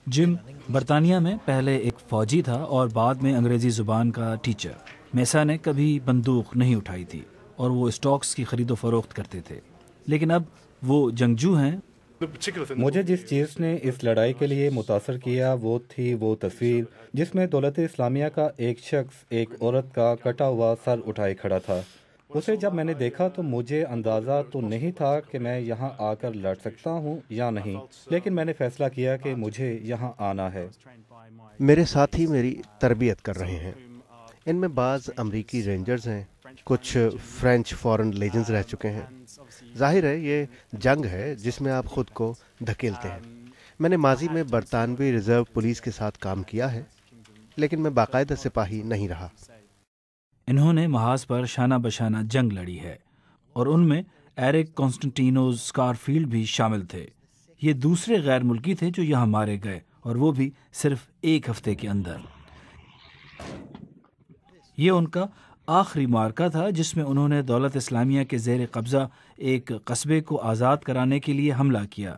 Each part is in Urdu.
جم برطانیہ میں پہلے ایک فوجی تھا اور بعد میں انگریزی زبان کا ٹیچر۔ میسا نے کبھی بندوق نہیں اٹھائی تھی اور وہ اسٹاکس کی خرید و فروخت کرتے تھے، لیکن اب وہ جنگجو ہیں۔ مجھے جس چیز نے اس لڑائی کے لیے متاثر کیا وہ تھی وہ تصویر جس میں دولت اسلامیہ کا ایک شخص ایک عورت کا کٹا ہوا سر اٹھائے کھڑا تھا۔ اسے جب میں نے دیکھا تو مجھے اندازہ تو نہیں تھا کہ میں یہاں آ کر لڑ سکتا ہوں یا نہیں، لیکن میں نے فیصلہ کیا کہ مجھے یہاں آنا ہے۔ میرے ساتھی میری تربیت کر رہے ہیں، ان میں بعض امریکی رینجرز ہیں، کچھ فرینچ فورن لیجنز رہ چکے ہیں۔ ظاہر ہے یہ جنگ ہے جس میں آپ خود کو دھکیلتے ہیں۔ میں نے ماضی میں برطانوی ریزرو پولیس کے ساتھ کام کیا ہے، لیکن میں باقاعدہ سپاہی نہیں رہا۔ انہوں نے محاذ پر شانہ بشانہ جنگ لڑی ہے اور ان میں ایرک کانسٹنٹینوز اسکارفیلڈ بھی شامل تھے۔ یہ دوسرے غیر ملکی تھے جو یہاں مارے گئے، اور وہ بھی صرف ایک ہفتے کے اندر۔ یہ ان کا آخری معرکہ تھا جس میں انہوں نے دولت اسلامیہ کے زیر قبضہ ایک قصبے کو آزاد کرانے کے لیے حملہ کیا۔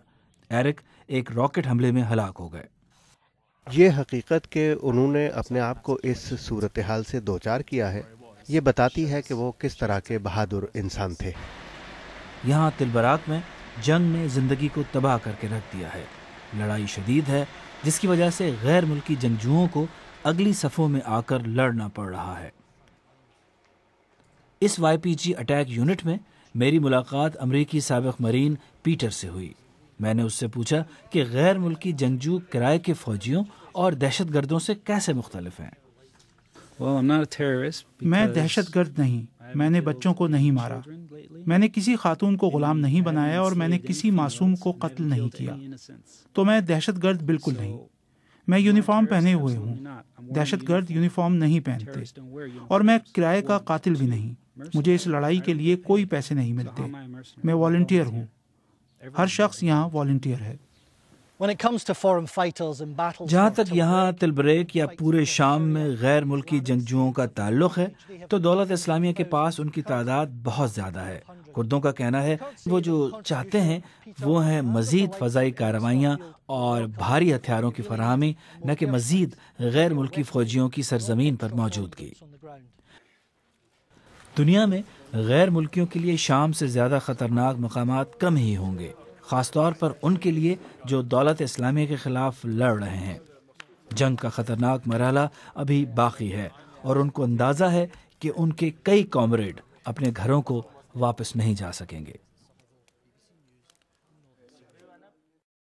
ایرک ایک راکٹ حملے میں ہلاک ہو گئے۔ یہ حقیقت کہ انہوں نے اپنے آپ کو اس صورتحال سے دوچار کیا ہے، یہ بتاتی ہے کہ وہ کس طرح کے بہادر انسان تھے۔ یہاں تلبراک میں جنگ نے زندگی کو تباہ کر کے رکھ دیا ہے۔ لڑائی شدید ہے جس کی وجہ سے غیر ملکی جنگجوؤں کو اگلی صفوں میں آ کر لڑنا پڑ رہا ہے۔ اس وائی پی جی اٹیک یونٹ میں میری ملاقات امریکی سابق مرین پیٹر سے ہوئی۔ میں نے اس سے پوچھا کہ غیر ملکی جنگجو کرائے کے فوجیوں اور دہشت گردوں سے کیسے مختلف ہیں۔ میں دہشت گرد نہیں، میں نے بچوں کو نہیں مارا، میں نے کسی خاتون کو غلام نہیں بنایا اور میں نے کسی معصوم کو قتل نہیں کیا، تو میں دہشت گرد بالکل نہیں۔ میں یونیفارم پہنے ہوئے ہوں، دہشت گرد یونیفارم نہیں پہنتے، اور میں کرائے کا قاتل بھی نہیں۔ مجھے اس لڑائی کے لیے کوئی پیسے نہیں ملتے، میں والنٹیئر ہوں۔ ہر شخص یہاں والنٹیئر ہے۔ جہاں تک یہاں تلبریک یا پورے شام میں غیر ملکی جنگجوؤں کا تعلق ہے تو دولت اسلامیہ کے پاس ان کی تعداد بہت زیادہ ہے۔ کردوں کا کہنا ہے وہ جو چاہتے ہیں وہ ہیں مزید فضائی کارروائیاں اور بھاری ہتھیاروں کی فراہمی، نہ کہ مزید غیر ملکی فوجیوں کی سرزمین پر موجودگی۔ دنیا میں غیر ملکیوں کے لیے شام سے زیادہ خطرناک مقامات کم ہی ہوں گے، خاص طور پر ان کے لیے جو دولت اسلامیہ کے خلاف لڑ رہے ہیں۔ جنگ کا خطرناک مرحلہ ابھی باقی ہے اور ان کو اندازہ ہے کہ ان کے کئی کامریڈ اپنے گھروں کو واپس نہیں جا سکیں گے۔